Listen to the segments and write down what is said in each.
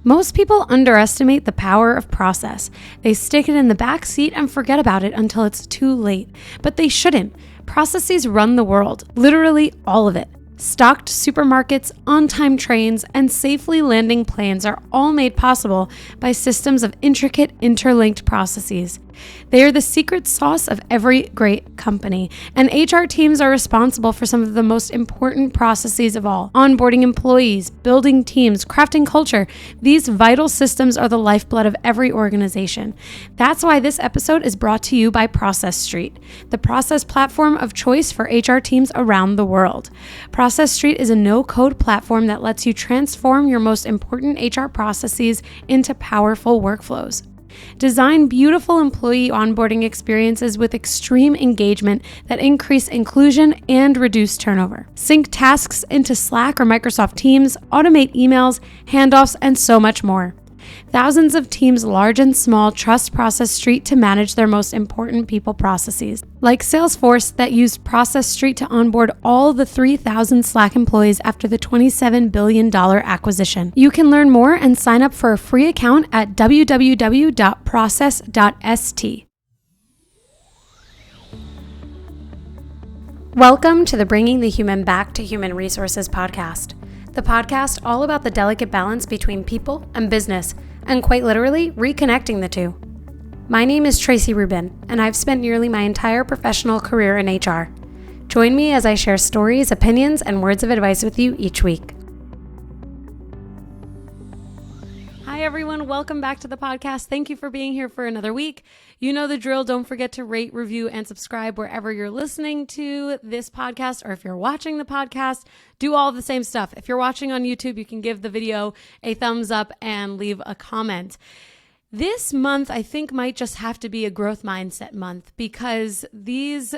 Most people underestimate the power of process. They stick it in the back seat and forget about it until it's too late. But they shouldn't. Processes run the world, literally all of it. Stocked supermarkets, on-time trains, and safely landing planes are all made possible by systems of intricate, interlinked processes. They are the secret sauce of every great company, and HR teams are responsible for some of the most important processes of all. Onboarding employees, building teams, crafting culture. These vital systems are the lifeblood of every organization. That's why this episode is brought to you by Process Street, the process platform of choice for HR teams around the world. Process Street is a no-code platform that lets you transform your most important HR processes into powerful workflows. Design beautiful employee onboarding experiences with extreme engagement that increase inclusion and reduce turnover. Sync tasks into Slack or Microsoft Teams, automate emails, handoffs, and so much more. Thousands of teams, large and small, trust Process Street to manage their most important people processes. Like Salesforce, that used Process Street to onboard all the 3,000 Slack employees after the $27 billion acquisition. You can learn more and sign up for a free account at www.process.st. Welcome to the Bringing the Human Back to Human Resources podcast. The podcast all about the delicate balance between people and business, and quite literally, reconnecting the two. My name is Tracy Rubin, and I've spent nearly my entire professional career in HR. Join me as I share stories, opinions, and words of advice with you each week. Hi, everyone. Welcome back to the podcast. Thank you for being here for another week. You know the drill. Don't forget to rate, review, and subscribe wherever you're listening to this podcast, or if you're watching the podcast, do all the same stuff. If you're watching on YouTube, you can give the video a thumbs up and leave a comment. This month, I think, might just have to be a growth mindset month because these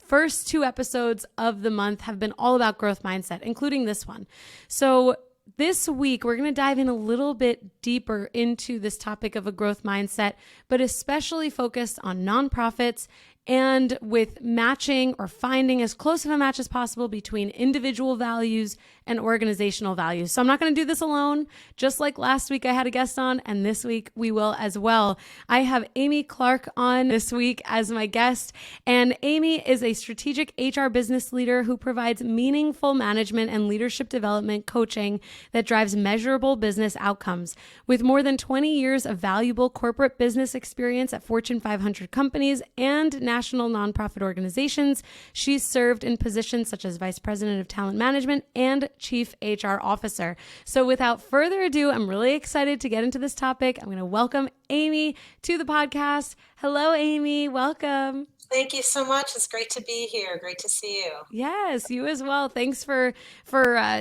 first two episodes of the month have been all about growth mindset, including this one. So this week, we're going to dive in a little bit deeper into this topic of a growth mindset, but especially focused on nonprofits and with matching or finding as close of a match as possible between individual values and organizational values. So I'm not going to do this alone. Just like last week I had a guest on, and this week we will as well. I have Amy Clark on this week as my guest, and Amy is a strategic HR business leader who provides meaningful management and leadership development coaching that drives measurable business outcomes. With more than 20 years of valuable corporate business experience at Fortune 500 companies and national nonprofit organizations, she's served in positions such as Vice President of Talent Management and Chief HR Officer. So without further ado, I'm really excited to get into this topic. I'm going to welcome Amy to the podcast. Hello, Amy. Welcome. Thank you so much. It's great to be here. Great to see you. Yes, you as well. Thanks for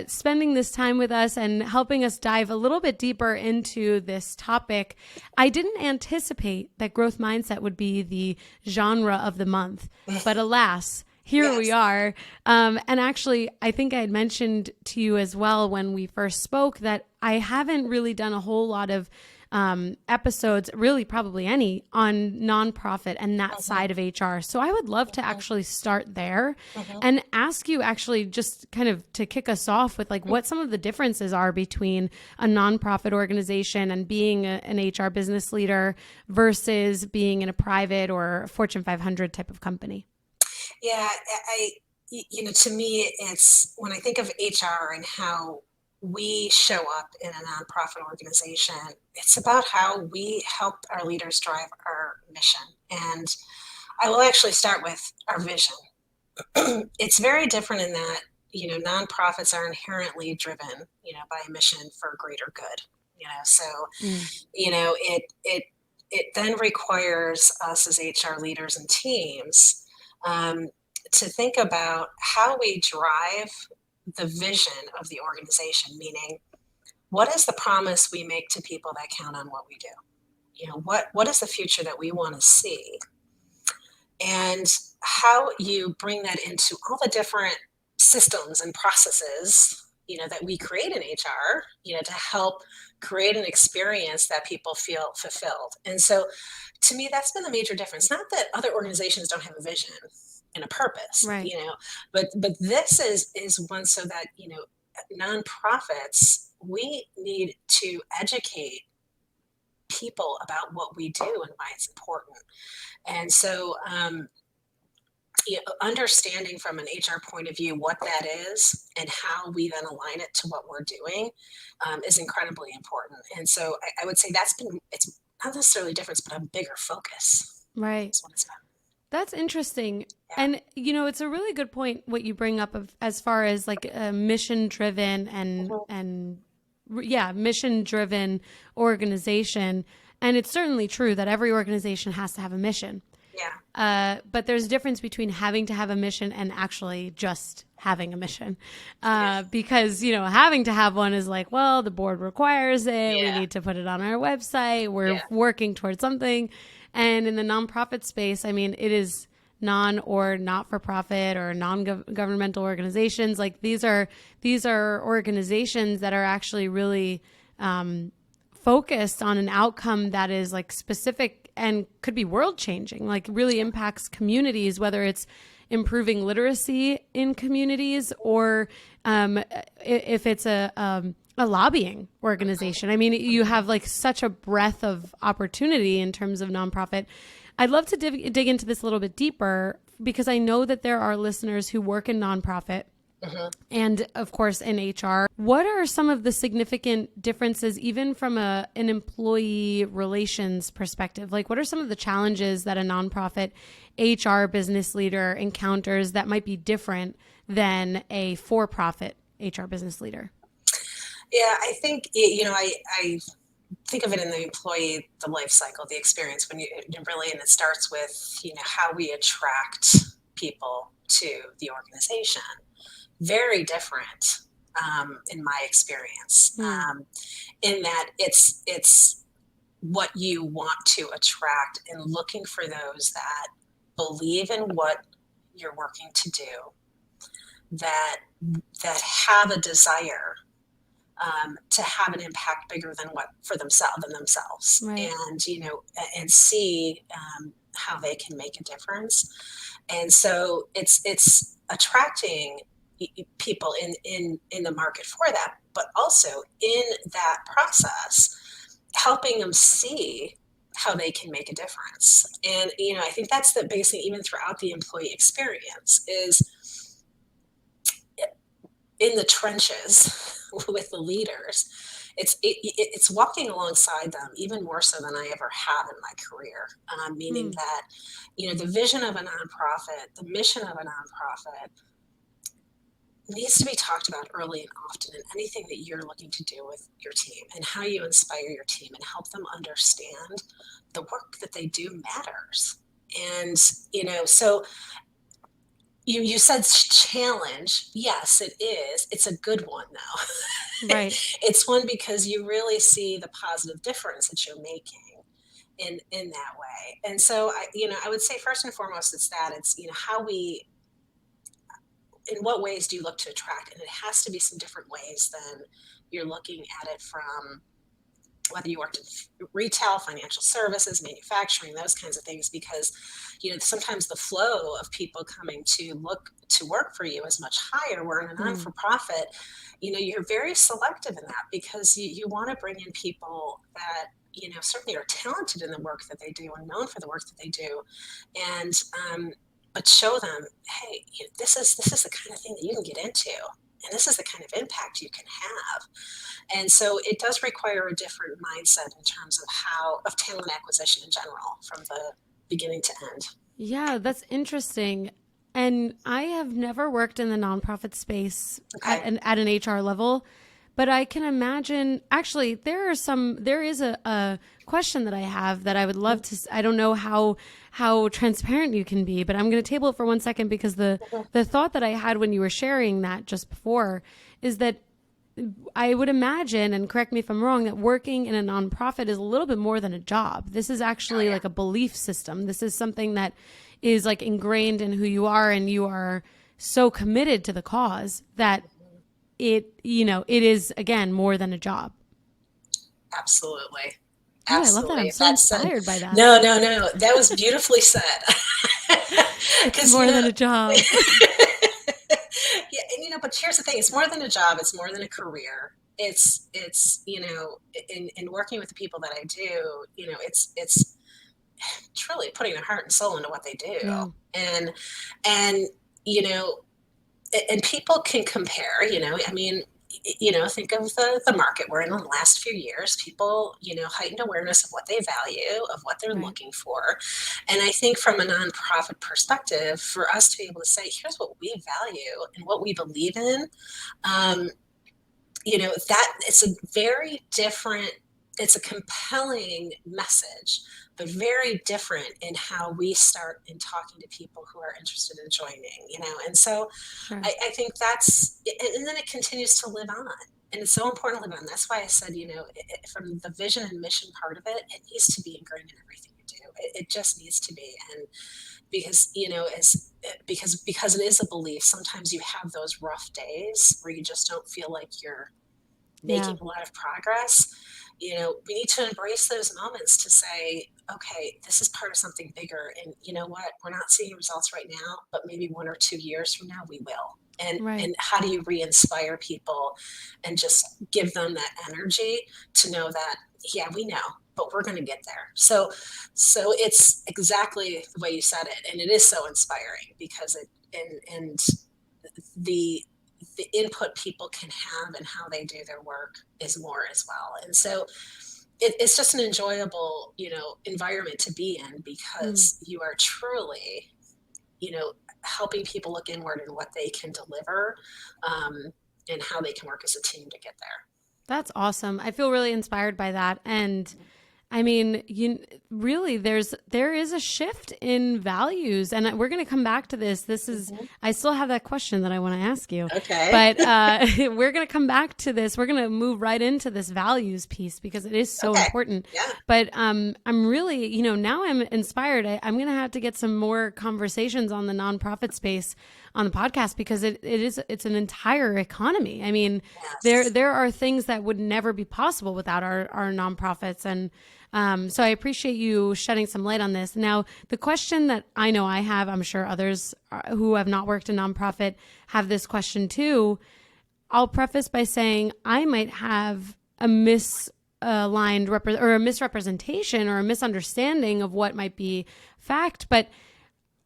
spending this time with us and helping us dive a little bit deeper into this topic. I didn't anticipate that growth mindset would be the genre of the month, but alas, here we are. And actually, I think I had mentioned to you as well when we first spoke that I haven't really done a whole lot of episodes, really probably any, on nonprofit and that side of HR. So I would love to actually start there and ask you actually just kind of to kick us off with like what some of the differences are between a nonprofit organization and being an HR business leader versus being in a private or Fortune 500 type of company. Yeah, to me, it's when I think of HR and how we show up in a nonprofit organization, it's about how we help our leaders drive our mission. And I will actually start with our vision. It's very different in that, nonprofits are inherently driven, by a mission for greater good, so, it then requires us as HR leaders and teams to think about how we drive the vision of the organization, meaning what is the promise we make to people that count on what we do? What is the future that we want to see? And how you bring that into all the different systems and processes, that we create in HR, to help create an experience that people feel fulfilled. And so to me, that's been the major difference. Not that other organizations don't have a vision and a purpose, Right. but this is one so that, nonprofits, we need to educate people about what we do and why it's important. And so, understanding from an HR point of view what that is and how we then align it to what we're doing is incredibly important. And so I would say it's not necessarily a difference, but a bigger focus. Right. Is what it's been. That's interesting. Yeah. And, it's a really good point what you bring up as far as like a mission driven and mission driven organization. And it's certainly true that every organization has to have a mission. Yeah. But there's a difference between having to have a mission and actually just having a mission. Because, having to have one is like, well, the board requires it. We need to put it on our website. We're working towards something. And in the nonprofit space, I mean, it is non or not for profit or non-governmental organizations. Like these are organizations that are actually really focused on an outcome that is like specific and could be world changing, like really impacts communities, whether it's improving literacy in communities or if it's a lobbying organization. I mean, you have like such a breadth of opportunity in terms of nonprofit. I'd love to dig into this a little bit deeper because I know that there are listeners who work in nonprofit and of course in HR. What are some of the significant differences, even from an employee relations perspective? Like what are some of the challenges that a nonprofit HR business leader encounters that might be different than a for-profit HR business leader? Yeah, I think, I think of it in the life cycle, the experience and it starts with, how we attract people to the organization. Very different in my experience, in that it's what you want to attract and looking for those that believe in what you're working to do, that have a desire to have an impact bigger than themselves, right. and see how they can make a difference. And so it's attracting people in the market for that, but also in that process, helping them see how they can make a difference. And, I think that's the biggest thing, even throughout the employee experience, is in the trenches with the leaders. It's walking alongside them even more so than I ever have in my career, meaning that, the vision of a nonprofit, the mission of a nonprofit, needs to be talked about early and often in anything that you're looking to do with your team, and how you inspire your team and help them understand the work that they do matters. And, so you said challenge. Yes, it is. It's a good one though. Right. It's one because you really see the positive difference that you're making in that way. And so I would say first and foremost, it's how in what ways do you look to attract? And it has to be some different ways than you're looking at it from whether you worked in retail, financial services, manufacturing, those kinds of things, because, sometimes the flow of people coming to look to work for you is much higher. Where in a non-for-profit, you're very selective in that because you want to bring in people that, certainly are talented in the work that they do and known for the work that they do. And, but show them, hey, this is the kind of thing that you can get into, and this is the kind of impact you can have. And so it does require a different mindset in terms of talent acquisition in general, from the beginning to end. Yeah, that's interesting. And I have never worked in the nonprofit space at an HR level, but I can imagine, actually, there is a question that I have that I would love to, I don't know how transparent you can be, but I'm going to table it for 1 second, because the thought that I had when you were sharing that just before is that I would imagine, and correct me if I'm wrong, that working in a nonprofit is a little bit more than a job. This is actually like a belief system. This is something that is like ingrained in who you are, and you are so committed to the cause that it is, again, more than a job. Absolutely. Oh, I love that. I'm so inspired by that. No. That was beautifully said. It's more than a job. Yeah, and but here's the thing, it's more than a job, it's more than a career. It's in working with the people that I do, it's truly putting their heart and soul into what they do. Yeah. And you know, and people can compare, I mean, think of the market we're in the last few years. People, heightened awareness of what they value, of what they're Right. looking for. And I think from a nonprofit perspective, for us to be able to say, here's what we value and what we believe in, um, that it's a very different, it's a compelling message, but very different in how we start in talking to people who are interested in joining, and so Sure. I think and then it continues to live on. And it's so important to live on. That's why I said, from the vision and mission part of it, it needs to be ingrained in everything you do. It just needs to be. And because, because it is a belief, sometimes you have those rough days where you just don't feel like you're Yeah. making a lot of progress. We need to embrace those moments to say, okay, this is part of something bigger. And you know what? We're not seeing results right now, but maybe 1 or 2 years from now we will. Right. And how do you re-inspire people and just give them that energy to know that, yeah, we know, but we're going to get there. So it's exactly the way you said it. And it is so inspiring because and the input people can have and how they do their work is more as well. And so it's just an enjoyable, environment to be in because you are truly, helping people look inward and what they can deliver, and how they can work as a team to get there. That's awesome. I feel really inspired by that. And I mean, really, there is a shift in values, and we're going to come back to this. I still have that question that I want to ask you. Okay. But we're going to come back to this. We're going to move right into this values piece because it is so important. Yeah. But I'm really, now I'm inspired. I'm going to have to get some more conversations on the nonprofit space on the podcast because it's an entire economy. I mean, Yes. there are things that would never be possible without our nonprofits. And so I appreciate you shedding some light on this. Now, the question that I know I have, I'm sure others who have not worked in nonprofit have this question too. I'll preface by saying I might have a misaligned or a misrepresentation or a misunderstanding of what might be fact, but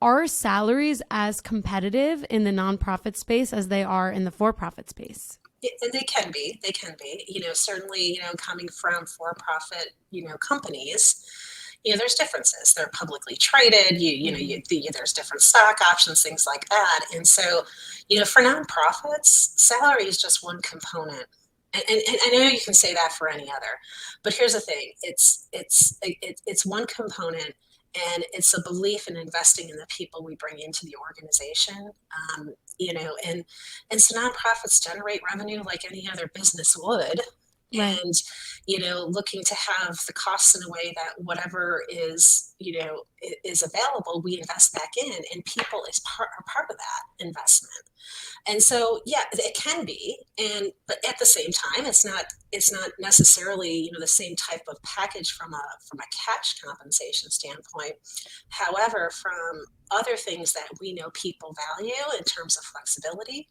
are salaries as competitive in the nonprofit space as they are in the for-profit space? They can be. Certainly, coming from for-profit, companies, there's differences. They're publicly traded. There's different stock options, things like that. And so, for nonprofits, salary is just one component. And I know you can say that for any other, but here's the thing: it's one component. And it's a belief in investing in the people we bring into the organization, and so nonprofits generate revenue like any other business would, Right. and looking to have the costs in a way that whatever is available, we invest back in, and people are part of that investment. And so, yeah, it can be, but at the same time, it's not necessarily the same type of package from a cash compensation standpoint. However, from other things that we know people value in terms of flexibility,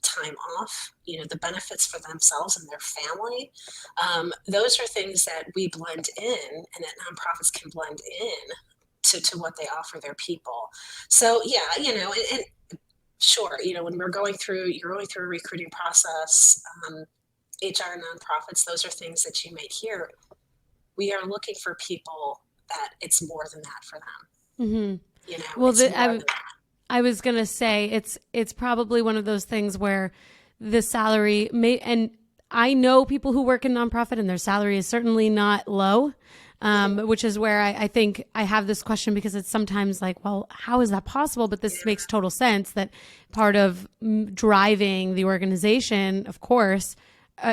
time off, the benefits for themselves and their family, those are things that we blend in, and that nonprofits can blend in to what they offer their people. So yeah, and sure, when you're going through a recruiting process, HR nonprofits, those are things that you might hear. We are looking for people that it's more than that for them. Mm-hmm. Well, I was going to say it's probably one of those things where the salary and I know people who work in nonprofit and their salary is certainly not low. Which is where I think I have this question because it's sometimes like, well, how is that possible? But this makes total sense that part of driving the organization, of course,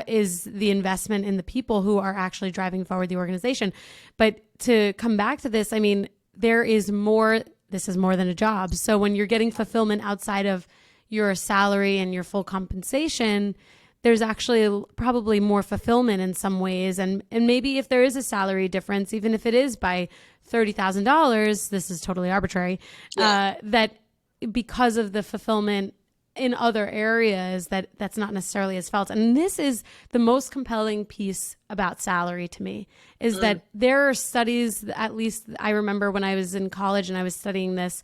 is the investment in the people who are actually driving forward the organization. But to come back to this, I mean, this is more than a job. So when you're getting fulfillment outside of your salary and your full compensation, there's actually probably more fulfillment in some ways. And maybe if there is a salary difference, even if it is by $30,000, this is totally arbitrary, that because of the fulfillment in other areas that's not necessarily as felt. And this is the most compelling piece about salary to me, is that there are studies, at least I remember when I was in college and I was studying this,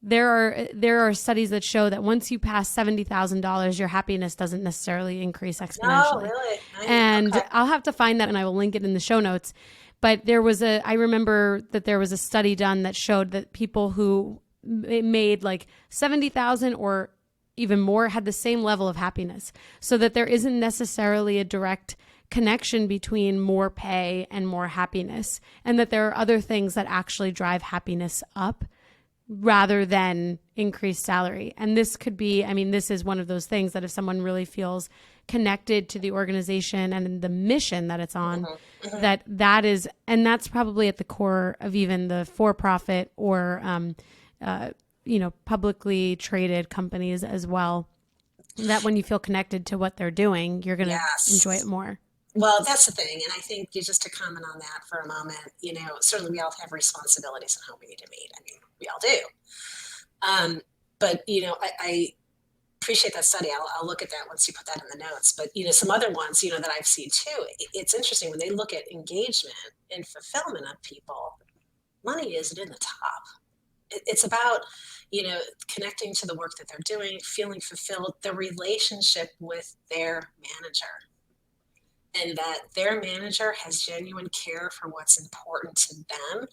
there are studies that show that once you pass $70,000, your happiness doesn't necessarily increase exponentially. Oh, really? And Okay. I'll have to find that and I will link it in the show notes. But I remember that there was a study done that showed that people who made like 70,000 or even more had the same level of happiness, so that there isn't necessarily a direct connection between more pay and more happiness, and that there are other things that actually drive happiness up rather than increased salary. And this could be, I mean, this is one of those things that if someone really feels connected to the organization and the mission that it's on, that is, and that's probably at the core of even the for-profit or, publicly traded companies as well, that when you feel connected to what they're doing, you're going to enjoy it more. Well, that's the thing. And I think just to comment on that for a moment, certainly we all have responsibilities and how we need to meet. I mean, we all do. But I appreciate that study. I'll look at that once you put that in the notes. But, some other ones, that I've seen too, it's interesting when they look at engagement and fulfillment of people, money isn't in the top. It's about, connecting to the work that they're doing, feeling fulfilled, the relationship with their manager, and that their manager has genuine care for what's important to them.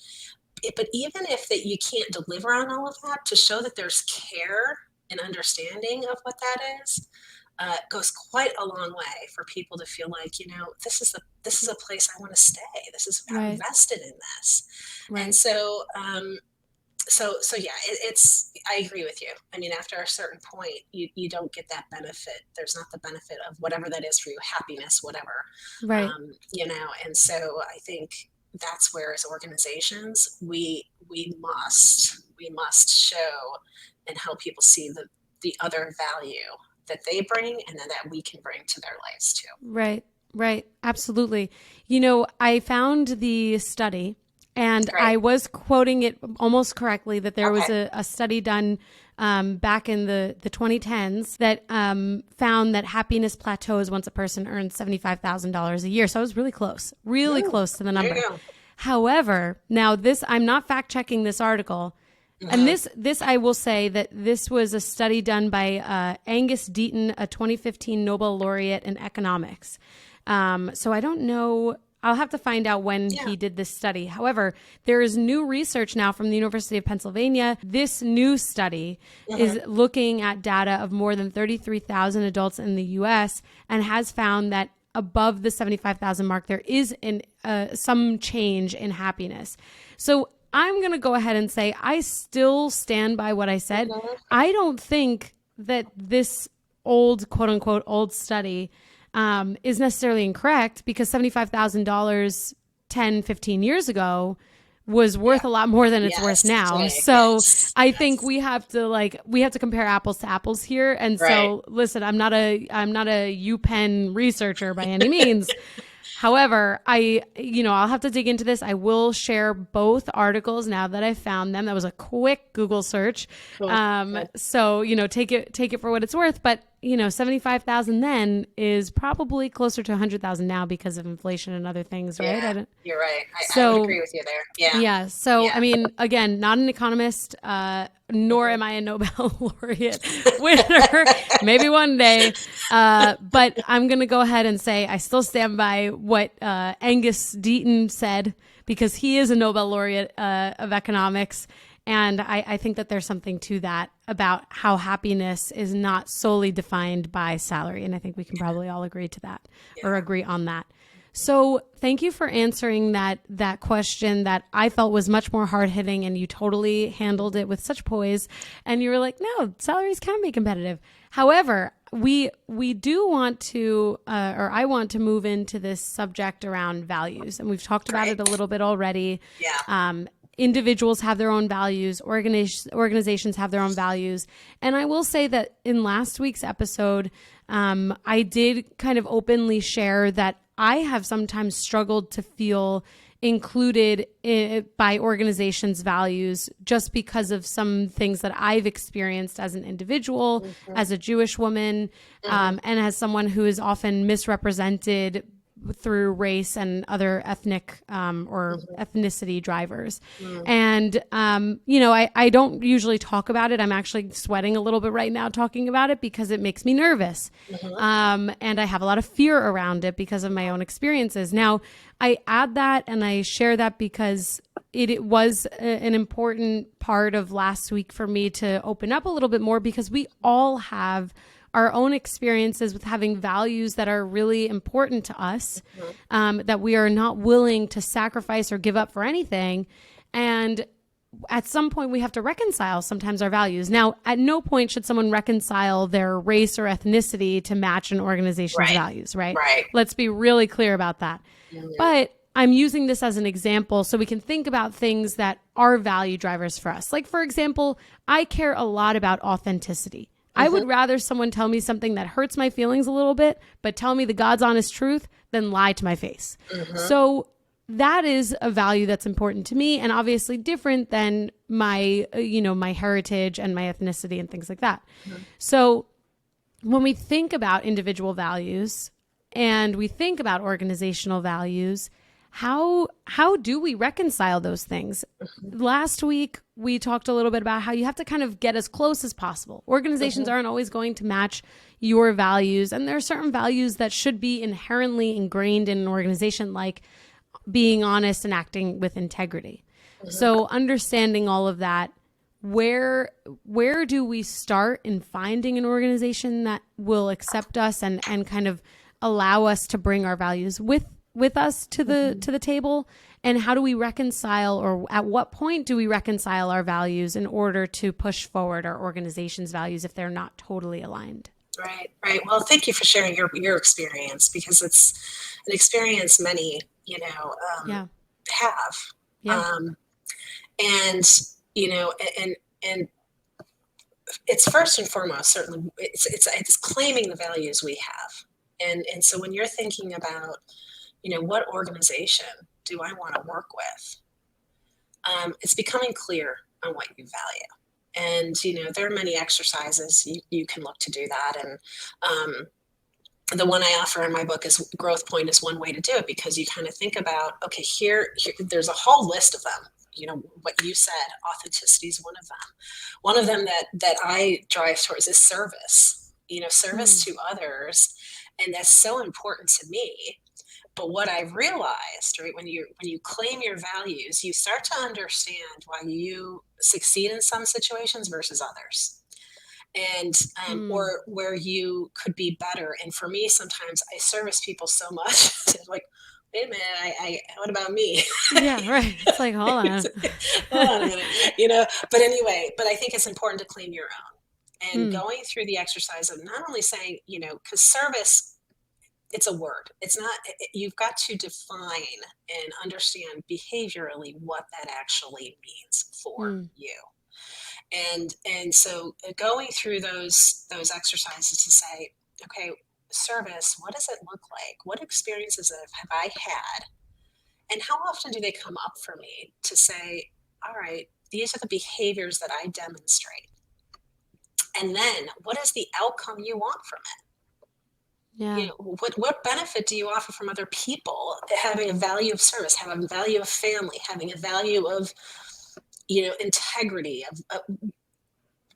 But even if that you can't deliver on all of that, to show that there's care and understanding of what that is, goes quite a long way for people to feel like, this is a place I want to stay. I'm invested in this. Right. And so, yeah, I agree with you. I mean, after a certain point, you don't get that benefit. There's not the benefit of whatever that is for you, happiness, whatever. Right. And so I think that's where, as organizations, we must show and help people see the other value that they bring and then that we can bring to their lives too. Right. Absolutely. I found the study, and I was quoting it almost correctly, that there was a study done back in the 2010s that found that happiness plateaus once a person earns $75,000 a year. So I was really close to the number. However, now I'm not fact checking this article. And this I will say that this was a study done by Angus Deaton, a 2015 Nobel laureate in economics. So I don't know. I'll have to find out when he did this study. However, there is new research now from the University of Pennsylvania. This new study is looking at data of more than 33,000 adults in the U.S. and has found that above the 75,000 mark, there is some change in happiness. So I'm going to go ahead and say I still stand by what I said. I don't think that this old, quote unquote, old study is necessarily incorrect, because $75,000 10, 15 years ago was worth a lot more than it's worth now. Right. So I think we have to compare apples to apples here. And so listen, I'm not a UPenn researcher by any means. However, I'll have to dig into this. I will share both articles now that I've found them. That was a quick Google search. Cool. So, take it for what it's worth. But, 75,000 then is probably closer to 100,000 now because of inflation and other things, right? Yeah, you're right. I would agree with you there. Yeah. Yeah. So, I mean, again, not an economist, nor am I a Nobel laureate winner. Maybe one day. But I'm going to go ahead and say I still stand by what Angus Deaton said, because he is a Nobel laureate of economics. And I think that there's something to that about how happiness is not solely defined by salary. And I think we can probably all agree to that or agree on that. So thank you for answering that question that I felt was much more hard hitting, and you totally handled it with such poise. And you were like, no, salaries can be competitive. However, we do want to, or I want to move into this subject around values. And we've talked about it a little bit already. Yeah. Individuals have their own values, organizations have their own values. And I will say that in last week's episode, I did kind of openly share that I have sometimes struggled to feel included by organizations' values just because of some things that I've experienced as an individual, as a Jewish woman, and as someone who is often misrepresented through race and other ethnic or ethnicity drivers. And, I don't usually talk about it. I'm actually sweating a little bit right now talking about it because it makes me nervous. And I have a lot of fear around it because of my own experiences. Now, I add that and I share that because it was an important part of last week for me to open up a little bit more, because we all have our own experiences with having values that are really important to us, that we are not willing to sacrifice or give up for anything. And at some point we have to reconcile sometimes our values. Now, at no point should someone reconcile their race or ethnicity to match an organization's values, right? Let's be really clear about that. But I'm using this as an example so we can think about things that are value drivers for us. Like, for example, I care a lot about authenticity. I would rather someone tell me something that hurts my feelings a little bit, but tell me the God's honest truth than lie to my face. So that is a value that's important to me, and obviously different than my, my heritage and my ethnicity and things like that. So when we think about individual values and we think about organizational values, how do we reconcile those things? Last week, we talked a little bit about how you have to kind of get as close as possible. Organizations aren't always going to match your values. And there are certain values that should be inherently ingrained in an organization, like being honest and acting with integrity. So understanding all of that, where do we start in finding an organization that will accept us and kind of allow us to bring our values with us to the table? And how do we reconcile, or at what point do we reconcile our values in order to push forward our organization's values if they're not totally aligned? Right. Well, thank you for sharing your experience, because it's an experience many, have. And it's first and foremost, certainly it's claiming the values we have. And so when you're thinking about, what organization do I want to work with? It's becoming clear on what you value. And, there are many exercises you can look to do that. And the one I offer in my book is Growth Point is one way to do it, because you kind of think about, okay, here there's a whole list of them. What you said, authenticity is one of them. One of them that I drive towards is service, service to others. And that's so important to me. But what I've realized, right, when you claim your values, you start to understand why you succeed in some situations versus others, and or where you could be better. And for me, sometimes I service people so much, like, wait a minute, what about me? Yeah, right. It's like, hold on a minute, But anyway, I think it's important to claim your own, and going through the exercise of not only saying, because service, it's a word. It's not, you've got to define and understand behaviorally what that actually means for you. And so going through those exercises to say, okay, service, what does it look like? What experiences have I had? And how often do they come up for me to say, all right, these are the behaviors that I demonstrate. And then what is the outcome you want from it? Yeah. What benefit do you offer from other people? Having a value of service, having a value of family, having a value of, integrity, of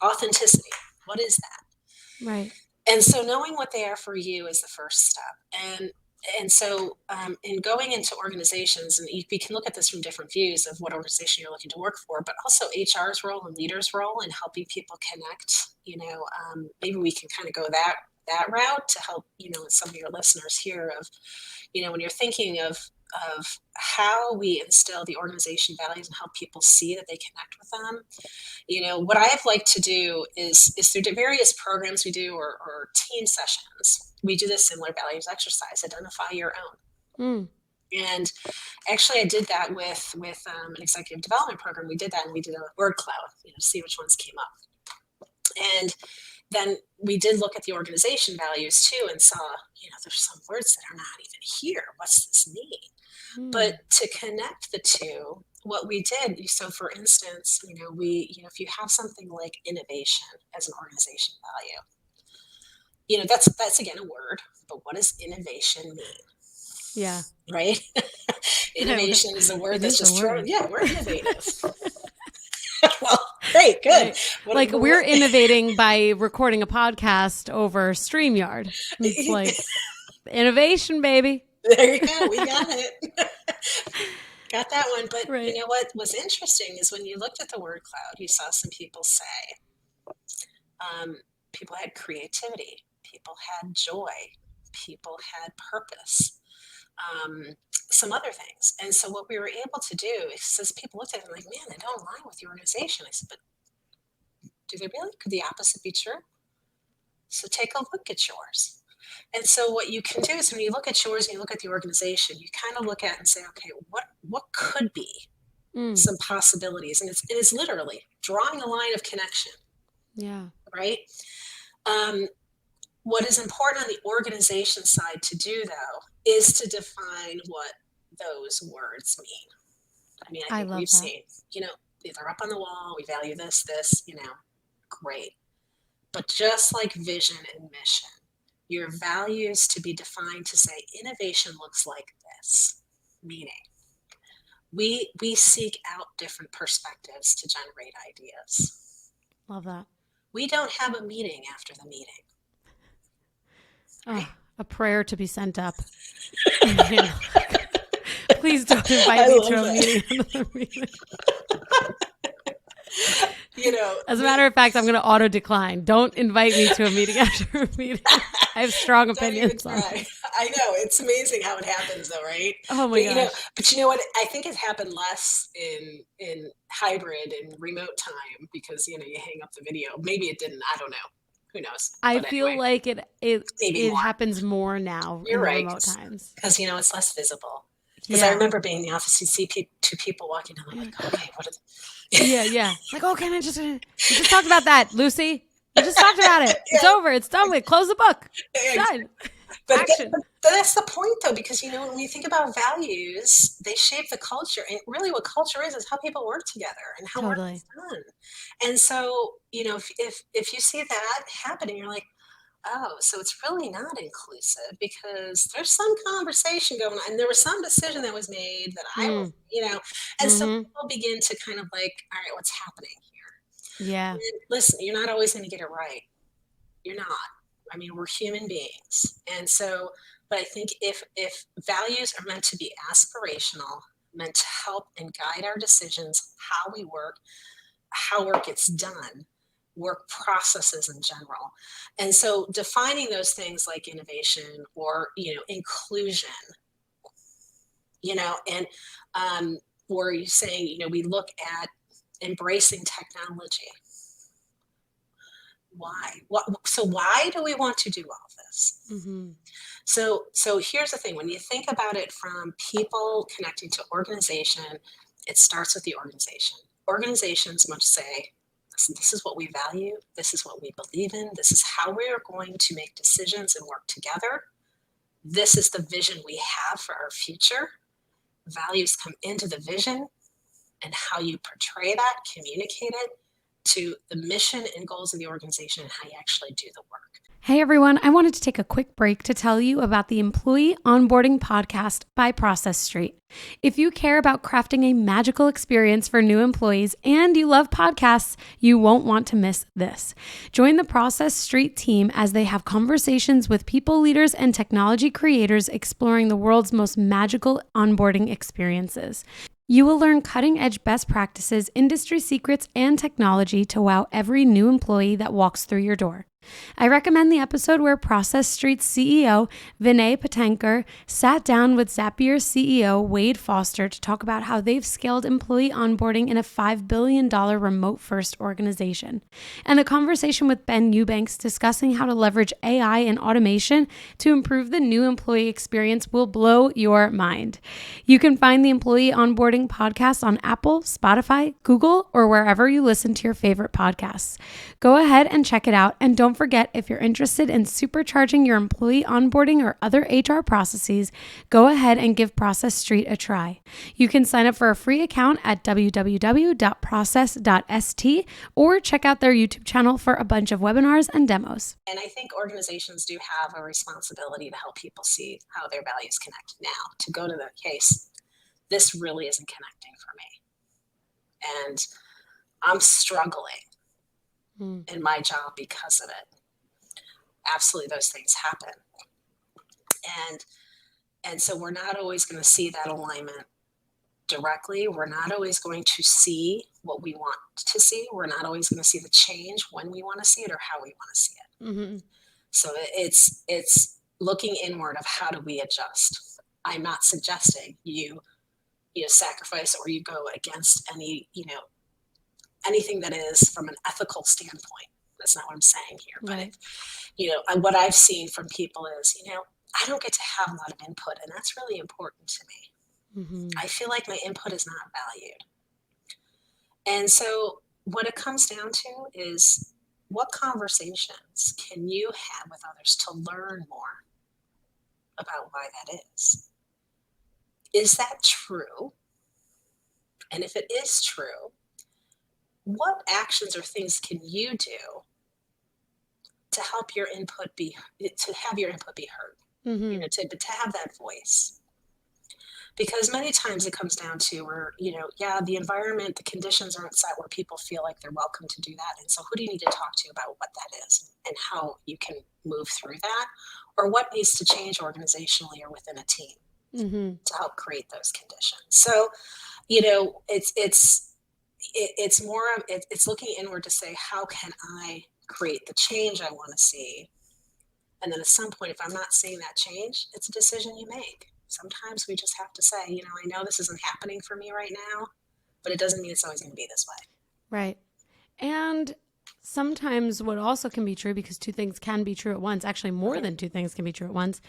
authenticity. What is that? Right. And so knowing what they are for you is the first step. And so in going into organizations, and we can look at this from different views of what organization you're looking to work for, but also HR's role and leaders' role in helping people connect. Maybe we can kind of go that route to help, some of your listeners here of, when you're thinking of how we instill the organization values and help people see that they connect with them. What I've liked to do is through the various programs we do or team sessions, we do this similar values exercise, identify your own. And actually I did that with an executive development program. We did that, and we did a word cloud, to see which ones came up. And then we did look at the organization values too, and saw, there's some words that are not even here. What's this mean? Hmm. But to connect the two, what we did, so for instance, if you have something like innovation as an organization value, that's again a word, but what does innovation mean? Yeah. Right? Innovation is a word It that's is a just thrown. word. Yeah, we're innovative. Well, great, good. Right. Like we're innovating by recording a podcast over StreamYard. It's like innovation, baby. There you go. We got it. Got that one. But Right. what was interesting is when you looked at the word cloud, you saw some people say, people had creativity, people had joy, people had purpose, some other things. And so what we were able to do is, as people looked at it, like, man, they don't align with the organization. I said, but do they really? Could the opposite be true? So take a look at yours. And so what you can do is when you look at yours and you look at the organization, you kind of look at it and say, okay, what could be some possibilities? And it's literally drawing a line of connection. Yeah. Right? What is important on the organization side to do, though, is to define what those words mean. I mean, I think we've seen, they're up on the wall, we value this, great. But just like vision and mission, your values to be defined to say innovation looks like this, meaning we seek out different perspectives to generate ideas. Love that. We don't have a meeting after the meeting. Right? A prayer to be sent up. Please don't invite me to a meeting. Another meeting. As a matter of fact, I'm going to auto decline. Don't invite me to a meeting after a meeting. I have strong opinions on it. I know, it's amazing how it happens, though, right? Oh my gosh! But you know what? I think it happened less in hybrid and remote time because you hang up the video. Maybe it didn't. I don't know. Who knows? I feel like it happens more now. You're right, remote times because it's less visible. Because I remember being in the office, you see two people walking down. I'm like, okay, what are they? Yeah. Like, oh, we just talked about that, Lucy. We just talked about it. It's over. It's done with. Close the book. Done. But that's the point, though, because when you think about values, they shape the culture, and really, what culture is how people work together and how work is done. And so, if you see that happening, you're like, oh, so it's really not inclusive because there's some conversation going on, and there was some decision that was made that and so people begin to kind of like, all right, what's happening here? Yeah. And listen, you're not always going to get it right. You're not. I mean, we're human beings. And so, but I think if values are meant to be aspirational, meant to help and guide our decisions, how we work, how work gets done, work processes in general. And so defining those things like innovation or, inclusion, and or you saying, we look at embracing technology. Why? So why do we want to do all this? Mm-hmm. So here's the thing. When you think about it from people connecting to organization, it starts with the organization. Organizations must say, listen, this is what we value. This is what we believe in. This is how we are going to make decisions and work together. This is the vision we have for our future. Values come into the vision, and how you portray that, communicate it to the mission and goals of the organization and how you actually do the work. Hey everyone, I wanted to take a quick break to tell you about the Employee Onboarding Podcast by Process Street. If you care about crafting a magical experience for new employees and you love podcasts, you won't want to miss this. Join the Process Street team as they have conversations with people leaders and technology creators exploring the world's most magical onboarding experiences. You will learn cutting-edge best practices, industry secrets, and technology to wow every new employee that walks through your door. I recommend the episode where Process Street's CEO, Vinay Patankar, sat down with Zapier's CEO, Wade Foster, to talk about how they've scaled employee onboarding in a $5 billion remote-first organization, and a conversation with Ben Eubanks discussing how to leverage AI and automation to improve the new employee experience will blow your mind. You can find the Employee Onboarding Podcast on Apple, Spotify, Google, or wherever you listen to your favorite podcasts. Go ahead and check it out, and don't don't forget, if you're interested in supercharging your employee onboarding or other HR processes, go ahead and give Process Street a try. You can sign up for a free account at www.process.st or check out their YouTube channel for a bunch of webinars and demos. And I think organizations do have a responsibility to help people see how their values connect now, to go to the case, this really isn't connecting for me. And I'm struggling in my job because of it. Absolutely, those things happen. And so we're not always going to see that alignment directly. We're not always going to see what we want to see. We're not always going to see the change when we want to see it or how we want to see it. So it's looking inward of how do we adjust. I'm not suggesting you sacrifice or you go against anything that is from an ethical standpoint. That's not what I'm saying here. Right. But what I've seen from people is, I don't get to have a lot of input, and that's really important to me. I feel like my input is not valued. And so what it comes down to is, what conversations can you have with others to learn more about why that is? Is that true? And if it is true, what actions or things can you do to help your input to have your input be heard? To have that voice? Because many times it comes down to where, the environment, the conditions aren't set where people feel like they're welcome to do that. And so who do you need to talk to about what that is and how you can move through that, or what needs to change organizationally or within a team to help create those conditions? So, it's more of it's looking inward to say, how can I create the change I want to see? And then at some point, if I'm not seeing that change, it's a decision you make. Sometimes we just have to say, I know this isn't happening for me right now, but it doesn't mean it's always going to be this way. Right. And sometimes what also can be true, because two things can be true at once, actually more than two things can be true at once.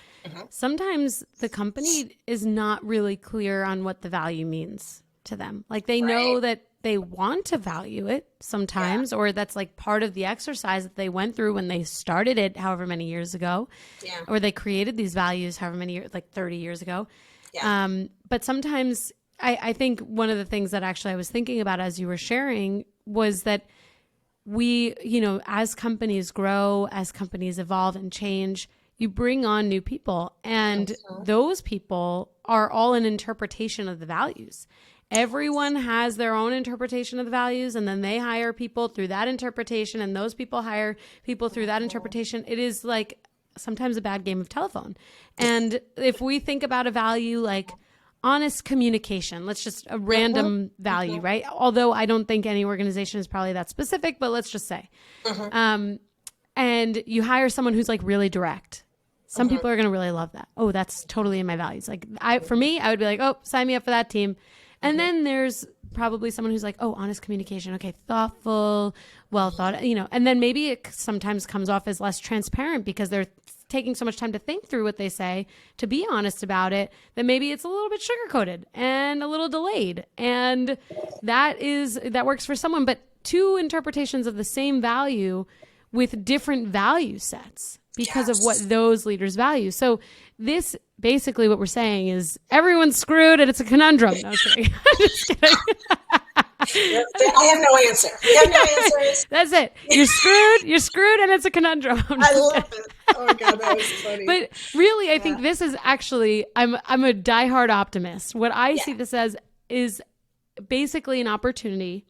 Sometimes the company is not really clear on what the value means to them. Like they know that they want to value it sometimes, or that's like part of the exercise that they went through when they started it however many years ago, or they created these values however many years, like 30 years ago. But sometimes I think one of the things that actually I was thinking about as you were sharing was that we, as companies grow, as companies evolve and change, you bring on new people, and those people are all an interpretation of the values. Everyone has their own interpretation of the values, and then they hire people through that interpretation, and those people hire people through that interpretation. It is like sometimes a bad game of telephone. And if we think about a value like honest communication, let's just a random value, right? Although I don't think any organization is probably that specific, but let's just say, and you hire someone who's like really direct. Some people are going to really love that. Oh, that's totally in my values. Like for me, I would be like, oh, sign me up for that team. And then there's probably someone who's like, oh, honest communication. Okay. Thoughtful, well thought, and then maybe it sometimes comes off as less transparent because they're taking so much time to think through what they say, to be honest about it, that maybe it's a little bit sugar-coated and a little delayed. And that works for someone, but two interpretations of the same value with different value sets because of what those leaders value. So this basically what we're saying is everyone's screwed and it's a conundrum. No, I'm kidding. I'm just kidding. I have no answer. You have no answers. That's it. You're screwed and it's a conundrum. I love it. Oh God, that was funny. But really, I think this is actually, I'm a diehard optimist. What I see this as is basically an opportunity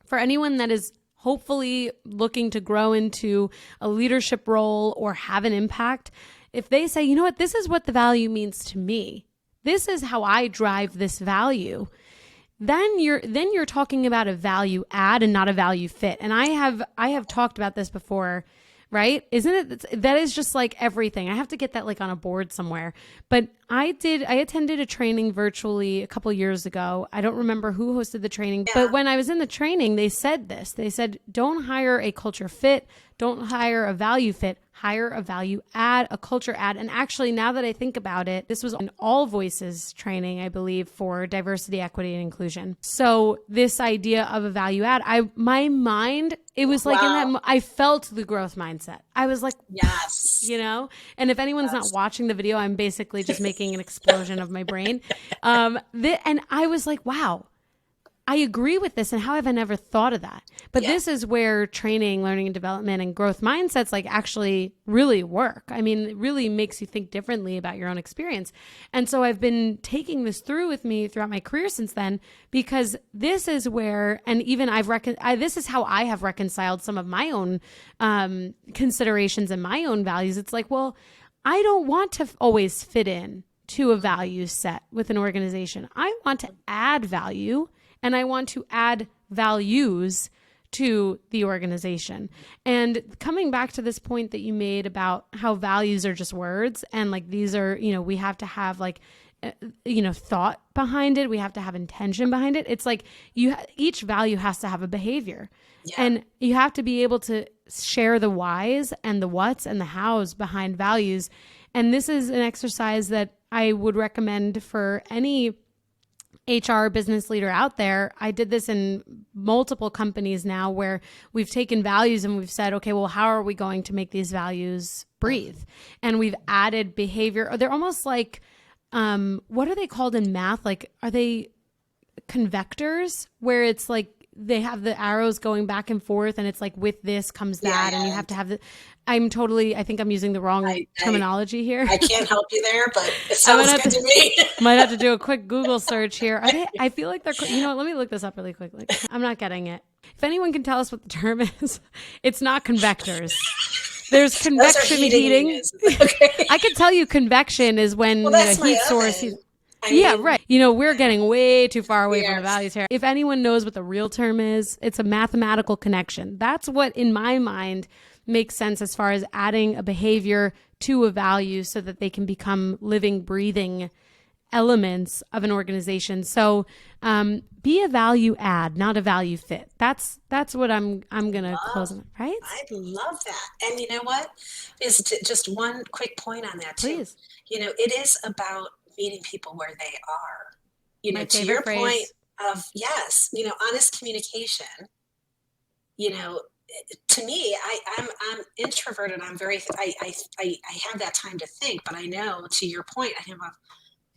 for anyone that is hopefully looking to grow into a leadership role or have an impact. If they say, you know what, this is what the value means to me. This is how I drive this value. Then you're talking about a value add and not a value fit. And I have talked about this before, right? Isn't it? That is just like everything. I have to get that like on a board somewhere. But I attended a training virtually a couple years ago. I don't remember who hosted the training, Yeah. but when I was in the training, they said this. They said, don't hire a culture fit, don't hire a value fit, hire a value add, a culture add. And actually, now that I think about it, this was an all voices training, I believe, for diversity, equity, and inclusion. So this idea of a value add, my mind, it was like in that, I felt the growth mindset. I was like, yes, you know, and if anyone's not watching the video, I'm basically just making an explosion of my brain. And I was like, wow, I agree with this. And how have I never thought of that? But this is where training, learning and development and growth mindsets like actually really work. I mean, it really makes you think differently about your own experience. And so I've been taking this through with me throughout my career since then, because this is where, and even this is how I have reconciled some of my own considerations and my own values. It's like, well, I don't want to always fit in to a value set with an organization. I want to add value, and I want to add values to the organization. And coming back to this point that you made about how values are just words, and like these are, we have to have like, thought behind it. We have to have intention behind it. It's like each value has to have a behavior, and you have to be able to share the whys and the whats and the hows behind values. And this is an exercise that I would recommend for any HR business leader out there. I did this in multiple companies now where we've taken values and we've said, okay, well, how are we going to make these values breathe? And we've added behavior. They're almost like, what are they called in math? Like, are they convectors, where it's like they have the arrows going back and forth, and it's like with this comes that, and you have to have the. I think I'm using the wrong terminology here. I can't help you there, but it sounds good to me. Might have to do a quick Google search here. I feel like they're, let me look this up really quickly. I'm not getting it. If anyone can tell us what the term is, it's not convectors. There's convection heating. Okay. I could tell you convection is when heat source. Right. We're getting way too far away from the values here. If anyone knows what the real term is, it's a mathematical connection. That's what, in my mind, makes sense as far as adding a behavior to a value so that they can become living, breathing elements of an organization. So be a value add, not a value fit. That's what I'm going to close on, right? I love that. And you know what? Is just one quick point on that too. Please. It is about meeting people where they are. My to your phrase. point of, honest communication, to me, I'm introverted. I'm very, I have that time to think, but I know, to your point, I think, well,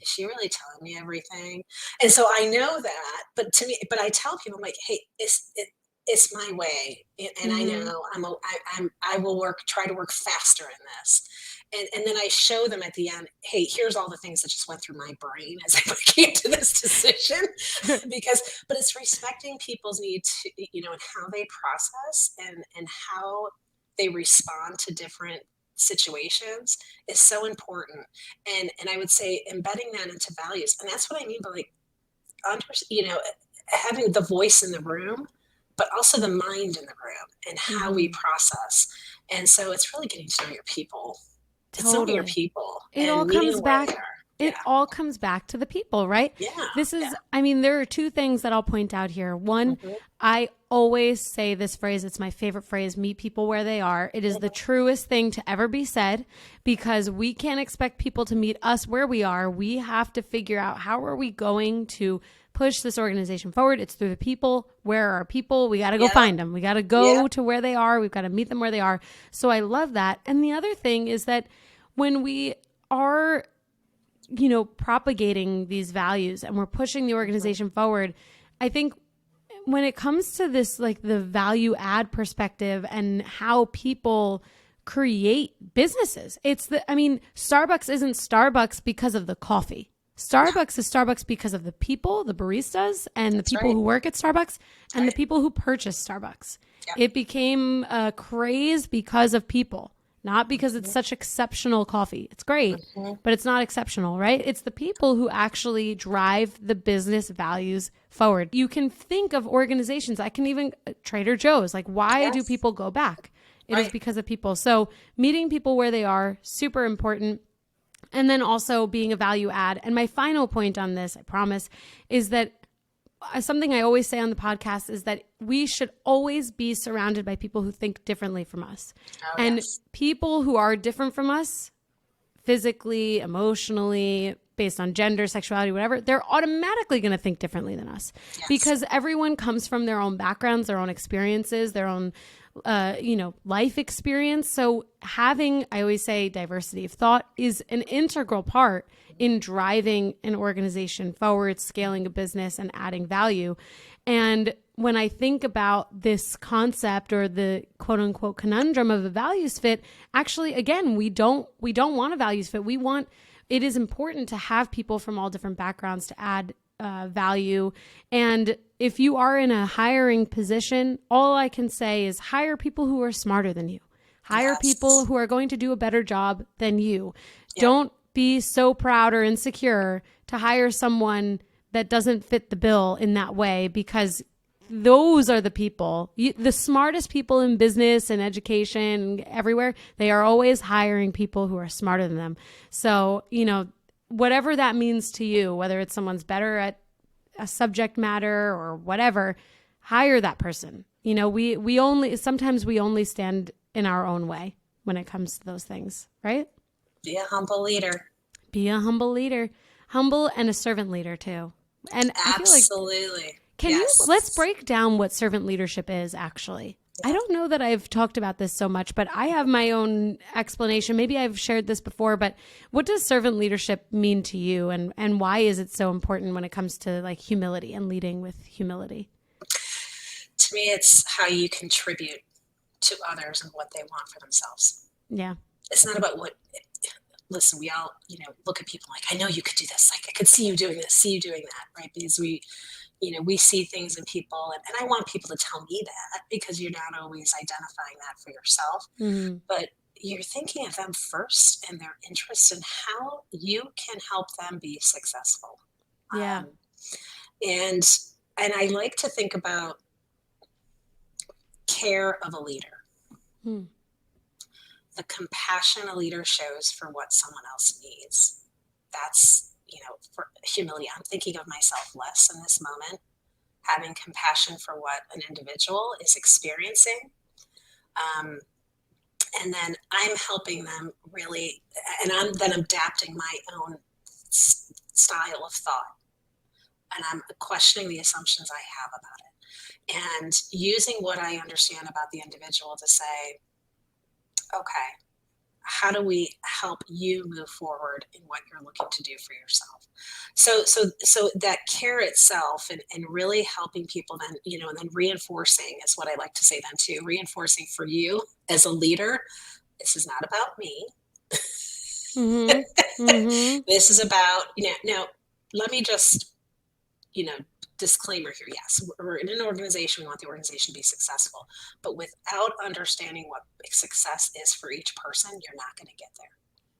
is she really telling me everything? And so I know that, but I tell people, I'm like, hey, it's my way. And I know I will try to work faster in this. And then I show them at the end, hey, here's all the things that just went through my brain as I came to this decision. But it's respecting people's need to, and how they process and how they respond to different situations is so important. And I would say embedding that into values. And that's what I mean by having the voice in the room, but also the mind in the room and how we process. And so it's really getting to know your people. Totally. Your people. It all comes back. It all comes back to the people, right? Yeah. This is, there are two things that I'll point out here. One, I always say this phrase. It's my favorite phrase, meet people where they are. It is the truest thing to ever be said, because we can't expect people to meet us where we are. We have to figure out, how are we going to push this organization forward? It's through the people. Where are our people? We got to go find them. We got to go to where they are. We've got to meet them where they are. So I love that. And the other thing is that when we are, propagating these values and we're pushing the organization forward, I think when it comes to this, like the value add perspective and how people create businesses, Starbucks isn't Starbucks because of the coffee. Starbucks is Starbucks because of the people, the baristas, and the people who work at Starbucks, and the people who purchase Starbucks. Yep. It became a craze because of people, not because it's such exceptional coffee. It's great, but it's not exceptional, right? It's the people who actually drive the business values forward. You can think of organizations, Trader Joe's, like why do people go back? It is because of people. So meeting people where they are, super important. And then also being a value add. And my final point on this, I promise, is that something I always say on the podcast is that we should always be surrounded by people who think differently from us. Oh, and yes. people who are different from us, physically, emotionally, based on gender, sexuality, whatever, they're automatically going to think differently than us. Yes. Because everyone comes from their own backgrounds, their own experiences, their own life experience. So having, I always say, diversity of thought is an integral part in driving an organization forward, scaling a business, and adding value. And when I think about this concept or the quote unquote conundrum of a values fit, actually, again, we don't want a values fit. It is important to have people from all different backgrounds to add value. And if you are in a hiring position, all I can say is hire people who are smarter than you. Hire people who are going to do a better job than you. Yep. Don't be so proud or insecure to hire someone that doesn't fit the bill in that way, because those are the people, the smartest people in business and education, everywhere, they are always hiring people who are smarter than them. So, whatever that means to you, whether it's someone's better at a subject matter or whatever, hire that person. Sometimes we only stand in our own way when it comes to those things, right? Be a humble leader. Be a humble leader. Humble and a servant leader too. And absolutely. Let's break down what servant leadership is actually. Yeah. I don't know that I've talked about this so much, but I have my own explanation. Maybe I've shared this before, but what does servant leadership mean to you, and why is it so important when it comes to like humility and leading with humility? To me, it's how you contribute to others and what they want for themselves. Yeah. It's not about listen, we all, look at people like, I know you could do this. Like, I could see you doing this, see you doing that, right? Because we see things in people, and I want people to tell me that, because you're not always identifying that for yourself, but you're thinking of them first and their interests and how you can help them be successful. Yeah. And I like to think about care of a leader. The compassion a leader shows for what someone else needs. That's, for humility. I'm thinking of myself less in this moment, having compassion for what an individual is experiencing. And then I'm helping them really, and I'm then adapting my own style of thought. And I'm questioning the assumptions I have about it. And using what I understand about the individual to say, okay, how do we help you move forward in what you're looking to do for yourself? So that care itself, and really helping people then, and then reinforcing is what I like to say then too, reinforcing for you as a leader, this is not about me. This is about, now let me just, disclaimer here. Yes, we're in an organization. We want the organization to be successful, but without understanding what success is for each person, you're not going to get there.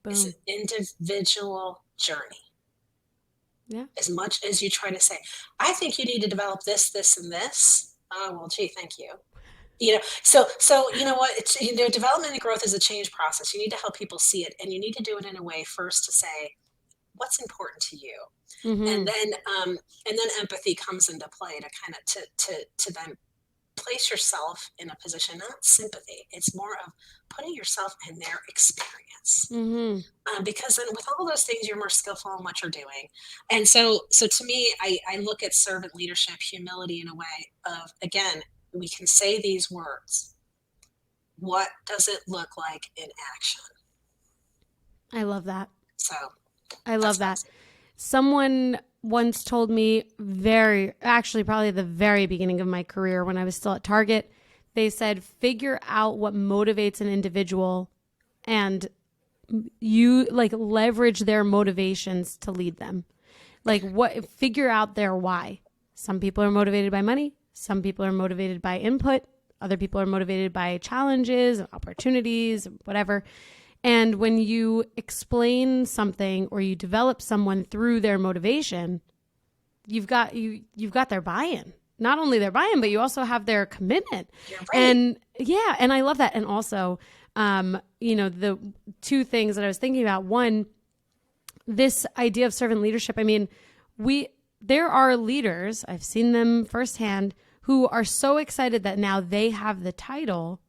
Boom. It's an individual journey. Yeah. As much as you try to say, I think you need to develop this, this, and this. Oh, well, gee, thank you. So you know what? It's, development and growth is a change process. You need to help people see it, and you need to do it in a way first to say, what's important to you? And then empathy comes into play to kind of to then place yourself in a position, not sympathy. It's more of putting yourself in their experience. Because then with all those things, you're more skillful in what you're doing. And so to me, I look at servant leadership, humility in a way of, again, we can say these words. What does it look like in action? I love that. So I love that. Someone once told me probably the very beginning of my career when I was still at Target, they said, figure out what motivates an individual and you leverage their motivations to lead them. Figure out their why. Some people are motivated by money. Some people are motivated by input. Other people are motivated by challenges, opportunities, whatever. And when you explain something or you develop someone through their motivation, you've got their buy-in. Not only their buy-in, but you also have their commitment. You're right. And I love that. And also, the two things that I was thinking about. One, this idea of servant leadership, I mean, there are leaders, I've seen them firsthand, who are so excited that now they have the title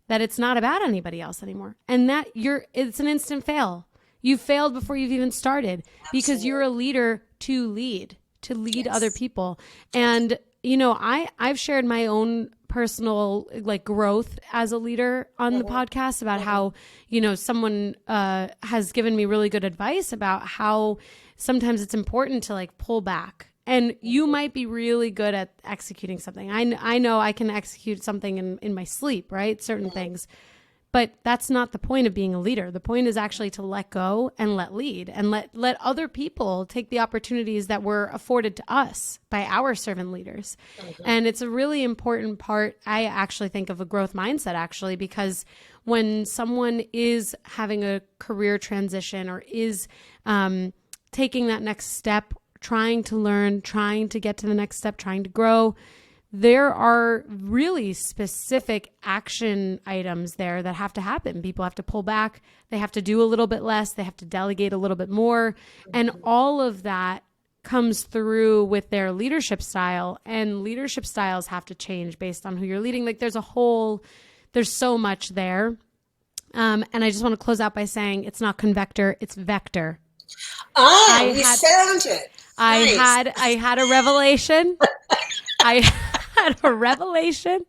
that it's not about anybody else anymore. And that it's an instant fail. You failed before you've even started. Absolutely. Because you're a leader to lead yes. other people. And, I've shared my own personal growth as a leader on the podcast about how, someone has given me really good advice about how sometimes it's important to pull back. And you might be really good at executing something. I know I can execute something in my sleep, right? Certain things. But that's not the point of being a leader. The point is actually to let go and let lead and let other people take the opportunities that were afforded to us by our servant leaders. Mm-hmm. And it's a really important part, I actually think, of a growth mindset, actually, because when someone is having a career transition or is taking that next step, trying to learn, trying to get to the next step, trying to grow, there are really specific action items there that have to happen. People have to pull back. They have to do a little bit less. They have to delegate a little bit more. And all of that comes through with their leadership style. And leadership styles have to change based on who you're leading. There's so much there. And I just want to close out by saying it's not convector, it's vector. We found it. Nice. I had a revelation. I had a revelation.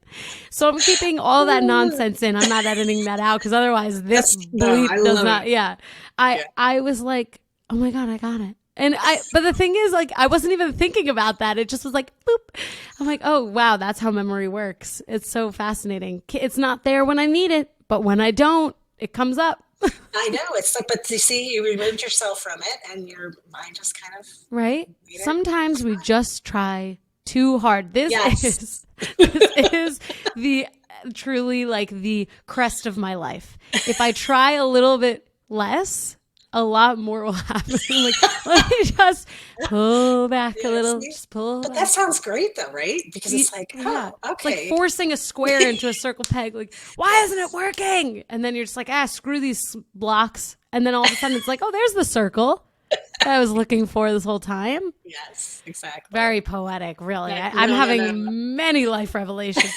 So I'm keeping all that nonsense in. I'm not editing that out because otherwise this bleep does not. Yeah. I was like, oh my God, I got it. But the thing is, I wasn't even thinking about that. It just was like, boop. I'm like, oh, wow, that's how memory works. It's so fascinating. It's not there when I need it, but when I don't, it comes up. I know. It's but you see, you removed yourself from it and your mind just kind of. Right. Sometimes we just try too hard. This is the truly the crest of my life. If I try a little bit less, a lot more will happen. Let me just pull back a little. Just pull back. That sounds great though, right? Because it's okay. It's like forcing a square into a circle peg. Why isn't it working? And then you're just screw these blocks. And then all of a sudden it's oh, there's the circle that I was looking for this whole time. Yes, exactly. Very poetic, really. I'm having many life revelations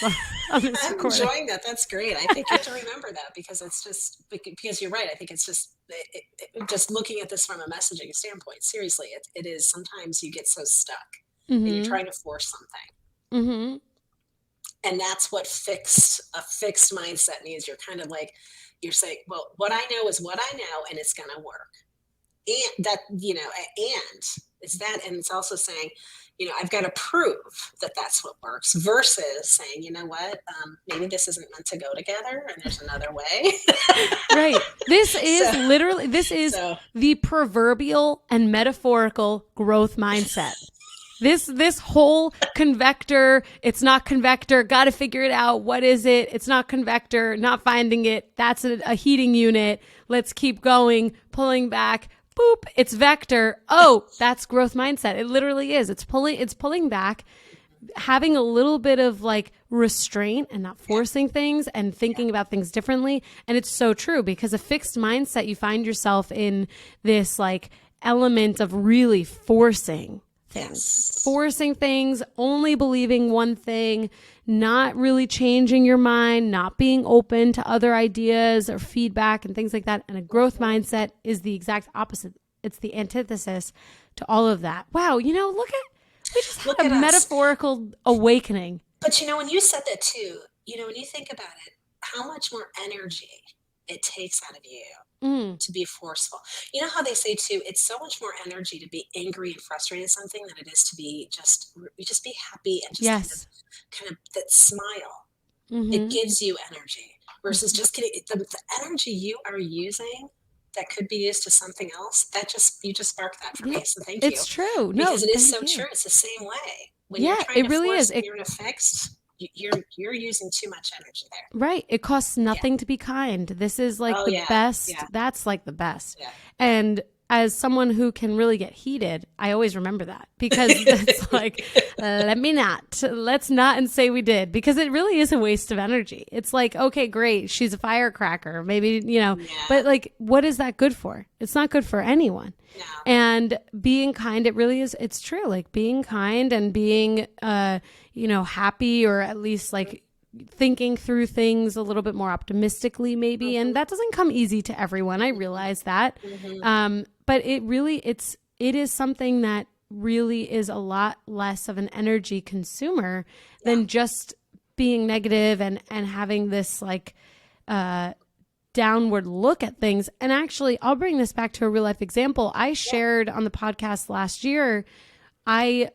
on this recording. I'm enjoying that. That's great. I think you have to remember that because it's just, because you're right. I think it's just, just looking at this from a messaging standpoint, seriously, it is sometimes you get so stuck and you're trying to force something. Mm-hmm. And that's what a fixed mindset means. You're kind of you're saying, well, what I know is what I know and it's going to work. And that, and it's that, and it's also saying, I've got to prove that that's what works versus saying, you know what, maybe this isn't meant to go together and there's another way. Right. This is the proverbial and metaphorical growth mindset. This whole convector, it's not convector, got to figure it out. What is it? It's not convector, not finding it. That's a heating unit. Let's keep going, pulling back. Boop, it's vector. Oh, that's growth mindset. It literally is. It's pulling back, having a little bit of restraint and not forcing things and thinking about things differently. And it's so true because a fixed mindset, you find yourself in this element of really forcing things, only believing one thing, not really changing your mind, not being open to other ideas or feedback and things like that. And a growth mindset is the exact opposite. It's the antithesis to all of that. Wow. We just had a metaphorical awakening. But when you said that too, when you think about it, how much more energy it takes out of you to be forceful. You know how they say too, it's so much more energy to be angry and frustrated at something than it is to be just be happy and just kind of that smile. Mm-hmm. It gives you energy versus just getting the energy you are using that could be used to something else. You just sparked that for me. So thank you. It's true. Because it is so true. It's the same way. When you're trying to really force is. You're in a fixed, you're using too much energy there. Right. It costs nothing to be kind. This is the best. Yeah. That's the best. Yeah. And as someone who can really get heated, I always remember that, because it's like, let's not and say we did, because it really is a waste of energy. It's like, okay, great, she's a firecracker, maybe, but like, what is that good for? It's not good for anyone. No. And being kind, it really is. It's true. Like being kind and being, happy, or at least like thinking through things a little bit more optimistically, maybe. And that doesn't come easy to everyone. I realize that. But it is something that really is a lot less of an energy consumer than just being negative and having this like, downward look at things. And actually, I'll bring this back to a real life example. I shared on the podcast last year, I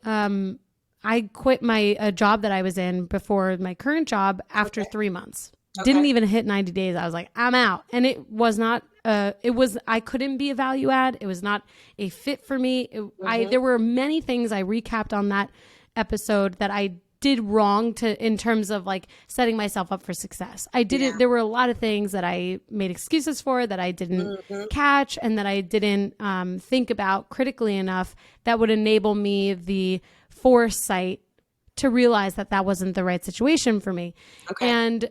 quit my job that I was in before my current job after 3 months. Didn't even hit 90 days. I was like, I'm out. And it was not, I couldn't be a value add. It was not a fit for me. There were many things I recapped on that episode that I did wrong in terms of like setting myself up for success. There were a lot of things that I made excuses for, that I didn't catch, and that I didn't think about critically enough that would enable me the foresight to realize that that wasn't the right situation for me. And,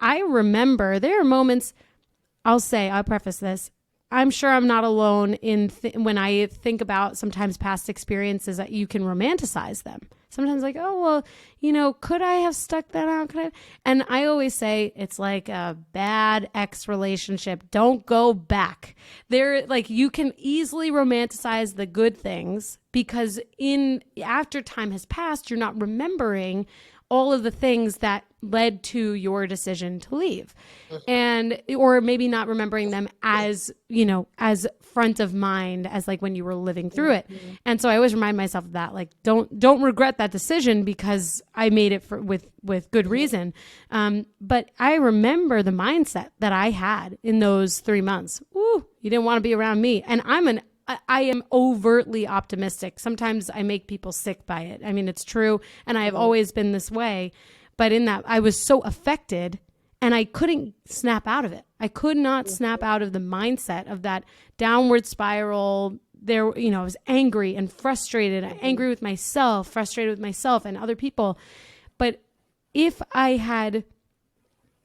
I remember there are moments, I'll preface this, I'm sure I'm not alone in when I think about sometimes past experiences that you can romanticize them. Sometimes like, oh, well, could I have stuck that out? And I always say it's like a bad ex relationship. Don't go back there. Like you can easily romanticize the good things, because after time has passed, you're not remembering all of the things that led to your decision to leave, or maybe not remembering them as front of mind as like when you were living through it. And so I always remind myself of that, like, don't regret that decision, because I made it with good reason. But I remember the mindset that I had in those 3 months. Ooh, you didn't want to be around me. And I am overtly optimistic. Sometimes I make people sick by it. I mean, it's true. And I have always been this way. But in that, I was so affected, and I couldn't snap out of it. I could not snap out of the mindset of that downward spiral. I was angry and frustrated, angry with myself, frustrated with myself and other people. But if I had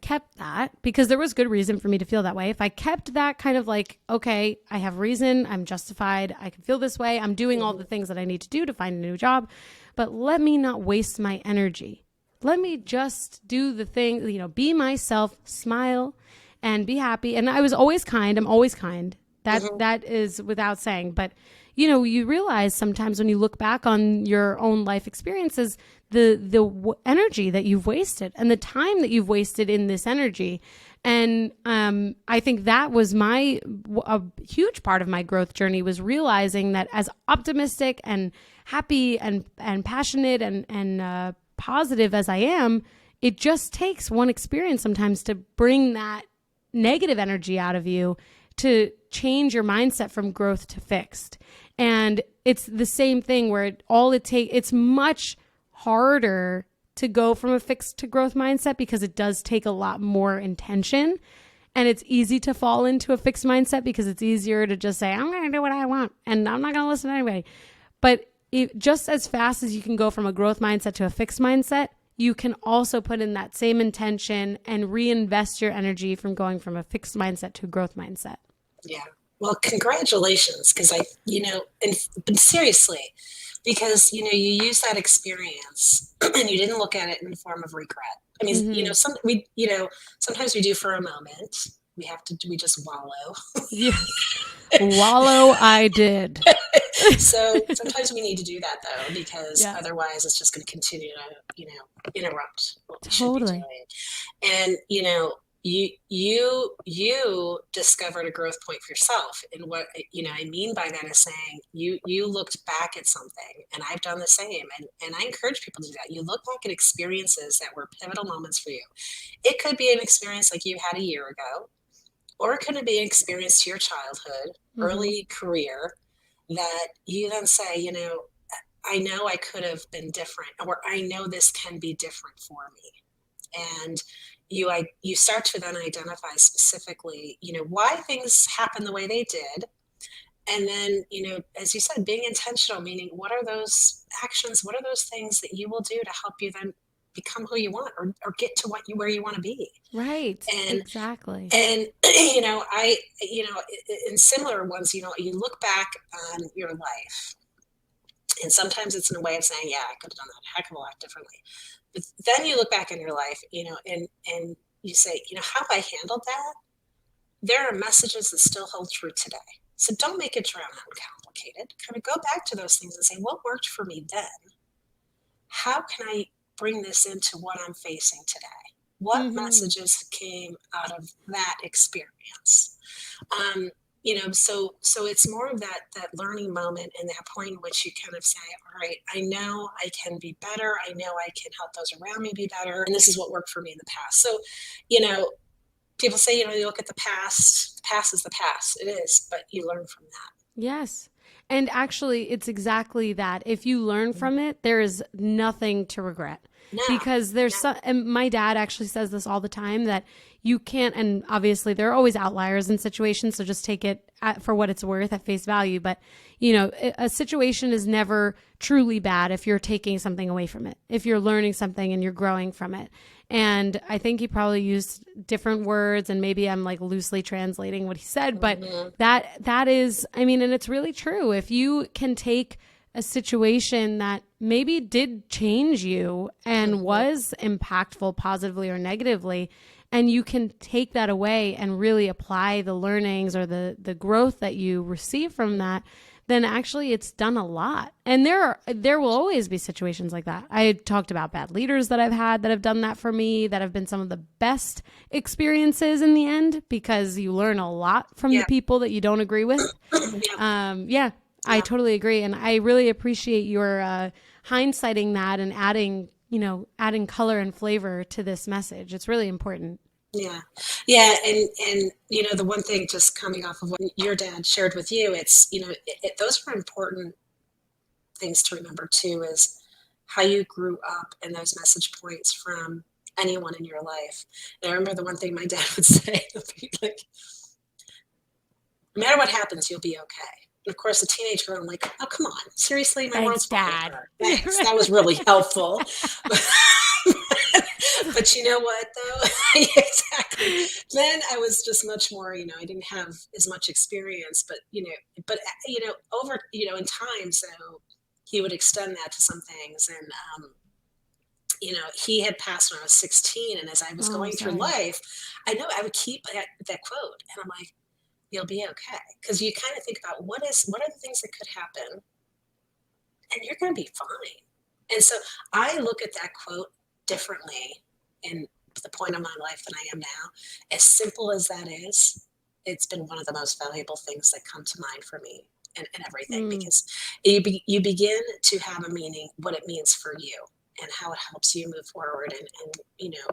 kept that, because there was good reason for me to feel that way, if I kept that kind of like, okay, I have reason, I'm justified, I can feel this way, I'm doing all the things that I need to do to find a new job, but let me not waste my energy. Let me just do the thing, be myself, smile, and be happy. And I was always kind. I'm always kind. That is without saying. But, you realize sometimes when you look back on your own life experiences, the energy that you've wasted and the time that you've wasted in this energy. And I think that was a huge part of my growth journey, was realizing that as optimistic and happy and passionate and positive as I am, it just takes one experience sometimes to bring that negative energy out of you, to change your mindset from growth to fixed. And it's the same thing where it's much harder to go from a fixed to growth mindset, because it does take a lot more intention. And it's easy to fall into a fixed mindset because it's easier to just say, I'm going to do what I want and I'm not going to listen to anybody. But just as fast as you can go from a growth mindset to a fixed mindset, you can also put in that same intention and reinvest your energy from going from a fixed mindset to a growth mindset. Yeah. Well, congratulations. Because but seriously, because, you use that experience and you didn't look at it in the form of regret. I mean, sometimes we do for a moment. We just wallow. Yes. Wallow I did. So sometimes we need to do that, though, because otherwise it's just going to continue to, interrupt what we should be doing. And, you discovered a growth point for yourself. And what, I mean by that is saying you looked back at something, and I've done the same. And I encourage people to do that. You look back at experiences that were pivotal moments for you. It could be an experience like you had a year ago, or it could be an experience to your childhood, early career, that you then say, I know I could have been different, or I know this can be different for me. And you start to then identify specifically, why things happen the way they did, And then, as you said, being intentional, meaning what are those actions? What are those things that you will do to help you then become who you want, or get to where you want to be? Right. And, Exactly. and, in similar ones, you look back on your life, and sometimes it's in a way of saying, yeah, I could have done that a heck of a lot differently. But then you look back on your life, and you say, how have I handled that? There are messages that still hold true today. So don't make it drown out and complicated. Kind of go back to those things and say, what worked for me then? How can I bring this into what I'm facing today? What Mm-hmm. messages came out of that experience? So it's more of that learning moment, and that point in which you kind of say, all right, I know I can be better. I know I can help those around me be better. And this is what worked for me in the past. So, you know, people say, you look at the past is the past. It is, but you learn from that. Yes. And actually, it's exactly that. If you learn from it, there is nothing to regret, No, because there's no, some, and my dad actually says this all the time, that you can't, and obviously there are always outliers in situations, so just take it for what it's worth at face value. But, a situation is never truly bad if you're taking something away from it, if you're learning something and you're growing from it. And I think he probably used different words, and maybe I'm like loosely translating what he said, but that is, I mean, and it's really true. If you can take a situation that maybe did change you and was impactful positively or negatively, and you can take that away and really apply the learnings or the growth that you receive from that, then actually it's done a lot. And there will always be situations like that. I talked about bad leaders that I've had that have done that for me, that have been some of the best experiences in the end, because you learn a lot from the yeah, people that you don't agree with. yeah, Yeah, I yeah, totally agree. And I really appreciate your hindsighting that and adding color and flavor to this message. It's really important. yeah, yeah. And the one thing, just coming off of what your dad shared with you, it's those are important things to remember too, is how you grew up and those message points from anyone in your life. And I remember the one thing my dad would say, he'd be like, no matter what happens, you'll be okay. And of course, a teenage girl, I'm like, oh, come on. Seriously, my Thanks, world's falling Dad. apart. Thanks. That was really helpful. But you know what, though? Exactly. Then I was just much more, I didn't have as much experience, but over, in time, so he would extend that to some things. And, he had passed when I was 16. And as I was Oh, going through sorry. life, I know I would keep that quote. And I'm like, you'll be okay. Because you kind of think about what are the things that could happen, and you're going to be fine. And so I look at that quote differently in the point of my life than I am now. As simple as that is, it's been one of the most valuable things that come to mind for me, and everything, Mm. because you begin to have a meaning, what it means for you, and how it helps you move forward, and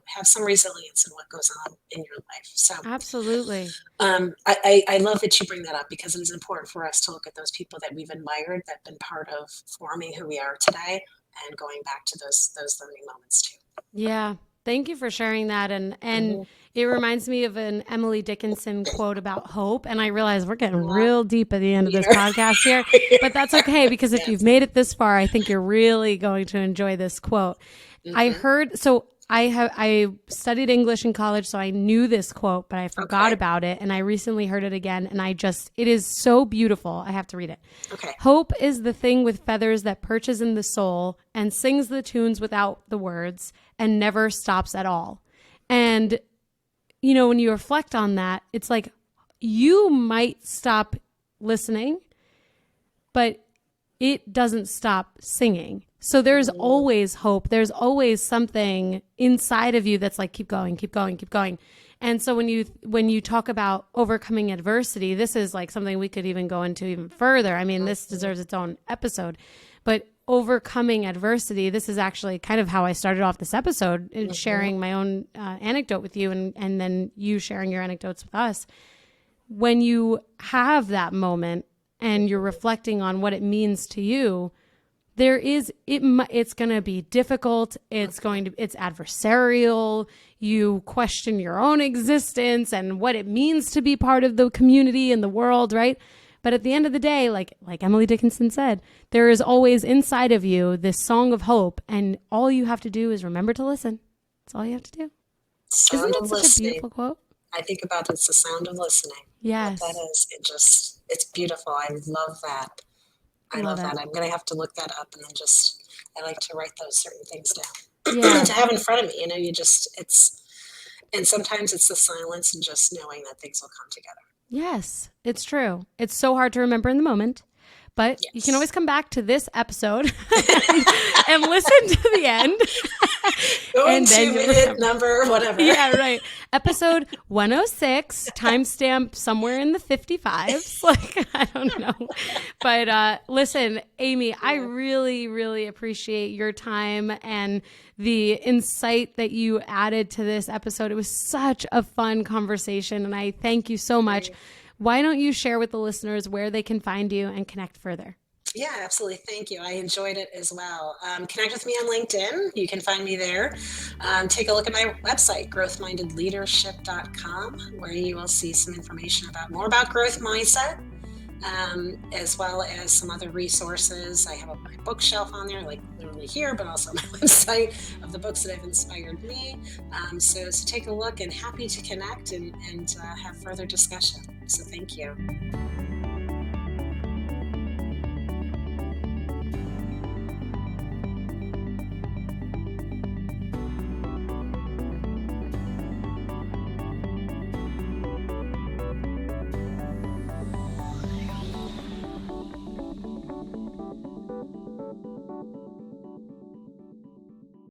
have some resilience in what goes on in your life. So Absolutely. I love that you bring that up, because it is important for us to look at those people that we've admired, that have been part of forming who we are today, and going back to those learning moments too. Yeah. Thank you for sharing that. And Hmm. it reminds me of an Emily Dickinson quote about hope. And I realize we're getting Yeah, real deep at the end of we this are. podcast here, We but that's are. okay, because if you've Yes. made it this far, I think you're really going to enjoy this quote. I Hmm. heard, so I studied English in college, so I knew this quote, but I forgot Okay. about it. And I recently heard it again, and it is so beautiful. I have to read it. Okay. Hope is the thing with feathers that perches in the soul and sings the tunes without the words and never stops at all. And, when you reflect on that, it's like you might stop listening, but it doesn't stop singing. So there's Mm, always hope. There's always something inside of you that's like, keep going, keep going, keep going. And so when you talk about overcoming adversity, this is like something we could even go into even further. I mean, this deserves its own episode. But overcoming adversity, this is actually kind of how I started off this episode, in mhm. sharing my own anecdote with you, and then you sharing your anecdotes with us. When you have that moment and you're reflecting on what it means to you, it's going to be difficult. It's adversarial. You question your own existence and what it means to be part of the community and the world, right? But at the end of the day, like Emily Dickinson said, there is always inside of you this song of hope, and all you have to do is remember to listen. That's all you have to do. Sound Isn't of that such a listening. beautiful quote? I think about it's the sound of listening. Yes. What that is. It's beautiful. I love that. I love that. I'm going to have to look that up, and then I like to write those certain things down. Yeah. To have in front of me, and sometimes it's the silence and just knowing that things will come together. Yes, it's true. It's so hard to remember in the moment, but you can always come back to this episode and listen to the end. Going to minute number, whatever. Yeah, right. Episode 106, timestamp somewhere in the 55s. Like, I don't know. But listen, Amy, I really, really appreciate your time and the insight that you added to this episode. It was such a fun conversation, and I thank you so much. Why don't you share with the listeners where they can find you and connect further? Yeah, absolutely. Thank you. I enjoyed it as well. Connect with me on LinkedIn. You can find me there. Take a look at my website, growthmindedleadership.com, where you will see some information more about growth mindset, as well as some other resources. I have my bookshelf on there, like literally here, but also my website of the books that have inspired me. So take a look, and happy to connect and have further discussion. So thank you.